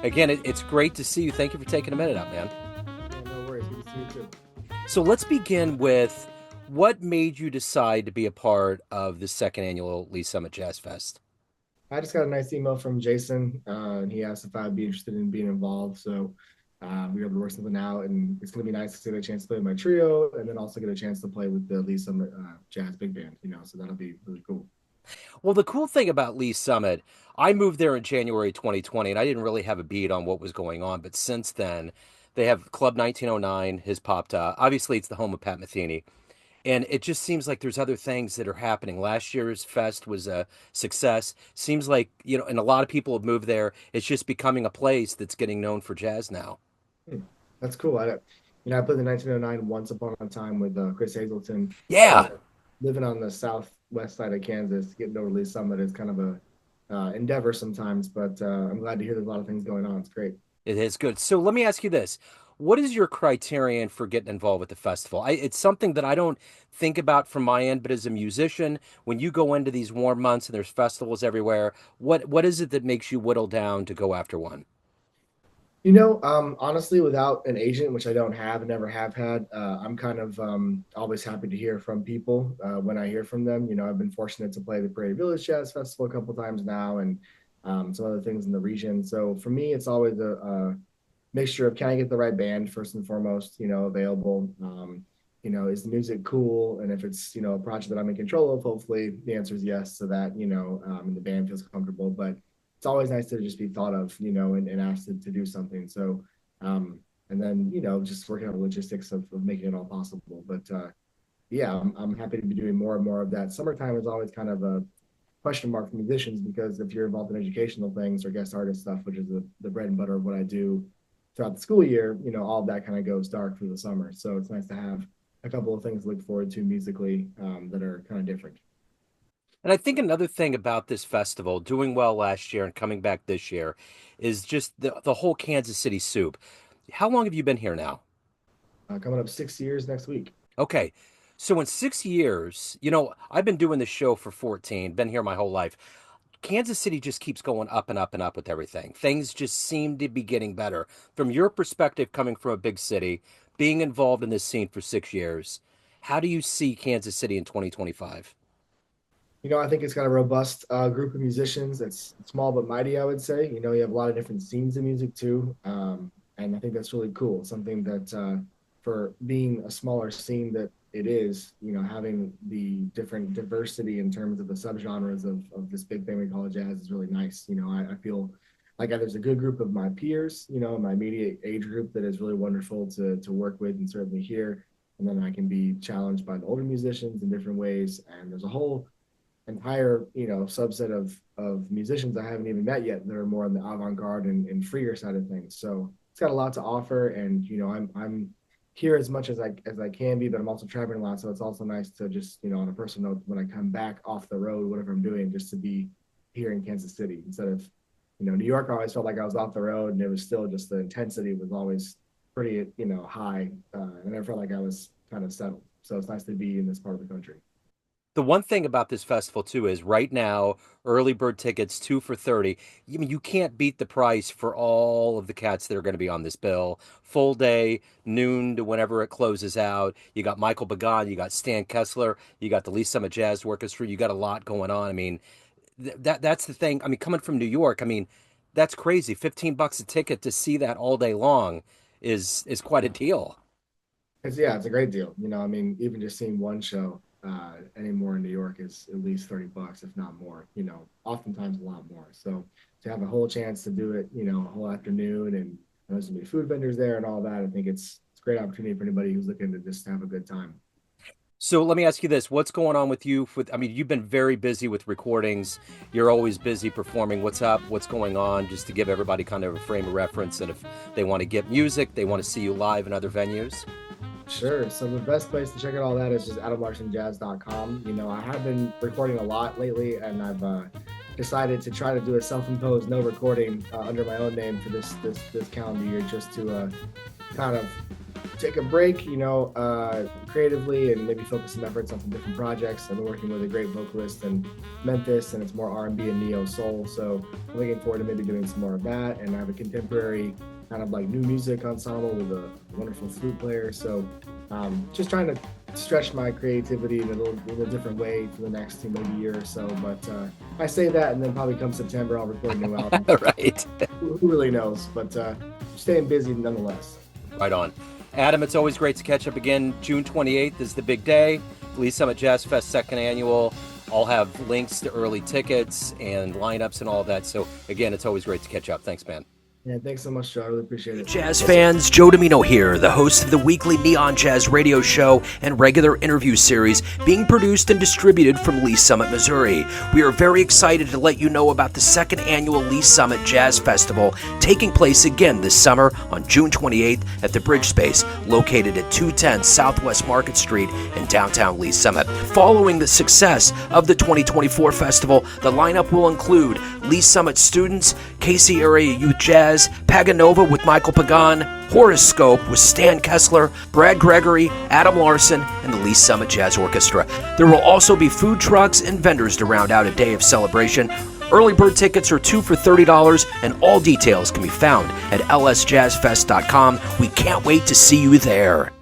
Again, it's great to see you. Thank you for taking a minute out, man. Yeah, no worries. Good to see you too. So let's begin with what made you decide to be a part of the second annual Lee Summit Jazz Fest? I just got a nice email from Jason, and he asked if I'd be interested in being involved. So we were able to work something out, and it's going to be nice to get a chance to play with my trio, and then also get a chance to play with the Lee Summit Jazz Big Band. So that'll be really cool. Well, the cool thing about Lee Summit, I moved there in January 2020, and I didn't really have a beat on what was going on. But since then, they have Club 1909 has popped up. Obviously, it's the home of Pat Metheny. And it just seems like there's other things that are happening. Last year's fest was a success. Seems like, and a lot of people have moved there. It's just becoming a place that's getting known for jazz now. Hmm. That's cool. I played the 1909 once upon a time with Chris Hazelton, Yeah, but living on the southwest side of Kansas, getting over Lee Summit is kind of a endeavor sometimes. But I'm glad to hear there's a lot of things going on. It's great. it is good. So let me ask you this. What is your criterion for getting involved with the festival? It's something that I don't think about from my end, but as a musician, when you go into these warm months and there's festivals everywhere, what is it that makes you whittle down to go after one? Honestly, without an agent, which I don't have and never have had, I'm kind of always happy to hear from people when I hear from them. I've been fortunate to play the Prairie Village Jazz Festival a couple times now and some other things in the region. So for me, it's always a mixture of can I get the right band first and foremost, available. Is the music cool? And if it's, a project that I'm in control of, hopefully the answer is yes so that, and the band feels comfortable. But it's always nice to just be thought of, and asked to do something. So, and then, just working on the logistics of making it all possible. But yeah, I'm happy to be doing more and more of that. Summertime is always kind of a question mark for musicians because if you're involved in educational things or guest artist stuff, which is the bread and butter of what I do throughout the school year, all of that kind of goes dark through the summer. So it's nice to have a couple of things to look forward to musically that are kind of different. And I think another thing about this festival, doing well last year and coming back this year, is just the whole Kansas City soup. How long have you been here now? Coming up 6 years next week. Okay. So in 6 years, I've been doing this show for 14, been here my whole life. Kansas City just keeps going up and up and up with everything. Things just seem to be getting better. From your perspective, coming from a big city, being involved in this scene for 6 years, how do you see Kansas City in 2025? I think it's got a robust group of musicians. It's small but mighty, I would say. You have a lot of different scenes in music too, and I think that's really cool. Something that for being a smaller scene that it is, having the different diversity in terms of the subgenres of this big thing we call jazz is really nice. I feel like there's a good group of my peers, my immediate age group that is really wonderful to work with and certainly hear. And then I can be challenged by the older musicians in different ways. And there's a whole entire subset of musicians I haven't even met yet that are more on the avant-garde and freer side of things. So it's got a lot to offer, and I'm here as much as I can be, but I'm also traveling a lot. So it's also nice to just on a personal note when I come back off the road, whatever I'm doing, just to be here in Kansas City instead of New York. I always felt like I was off the road, and it was still just the intensity was always pretty high, and I felt like I was kind of settled. So it's nice to be in this part of the country. The one thing about this festival too is right now, early bird tickets 2 for 30. I mean, you can't beat the price for all of the cats that are going to be on this bill. Full day, noon to whenever it closes out. You got Michael Bagan, you got Stan Kessler, you got the Lee Summit Jazz Orchestra. You got a lot going on. I mean, that's the thing. I mean, coming from New York, I mean, that's crazy. $15 a ticket to see that all day long is quite a deal. It's a great deal. I mean, even just seeing one show anymore in New York is at least $30, if not more. Oftentimes a lot more. So to have a whole chance to do it, a whole afternoon, and there's gonna be food vendors there and all that. I think it's a great opportunity for anybody who's looking to just have a good time. So let me ask you this: what's going on with you? I mean, you've been very busy with recordings. You're always busy performing. What's up? What's going on? Just to give everybody kind of a frame of reference, and if they want to get music, they want to see you live in other venues. Sure. So the best place to check out all that is just adamlarsonjazz.com. I have been recording a lot lately, and I've decided to try to do a self-imposed no recording under my own name for this calendar year, just to kind of take a break, creatively, and maybe focus some efforts on some different projects. I've been working with a great vocalist in Memphis, and it's more R&B and neo soul. So I'm looking forward to maybe doing some more of that. And I have a contemporary kind of like new music ensemble with a wonderful flute player. So just trying to stretch my creativity in a little different way for the next maybe year or so. But I say that, and then probably come September, I'll record a new album. Right. Who really knows? But staying busy nonetheless. Right on. Adam, it's always great to catch up again. June 28th is the big day. Lee Summit Jazz Fest second annual. I'll have links to early tickets and lineups and all of that. So again, it's always great to catch up. Thanks, man. Yeah, thanks so much, Joe. I really appreciate it. Jazz fans, Joe Domino here, the host of the weekly Neon Jazz radio show and regular interview series being produced and distributed from Lee Summit, Missouri. We are very excited to let you know about the second annual Lee Summit Jazz Festival taking place again this summer on June 28th at the Bridge Space, located at 210 Southwest Market Street in downtown Lee Summit. Following the success of the 2024 festival, the lineup will include Lee Summit students, Casey Area Youth Jazz, Paganova with Michael Pagan, Horoscope with Stan Kessler, Brad Gregory, Adam Larson, and the Lee Summit Jazz Orchestra. There will also be food trucks and vendors to round out a day of celebration. Early bird tickets are 2 for $30, and all details can be found at lsjazzfest.com. We can't wait to see you there.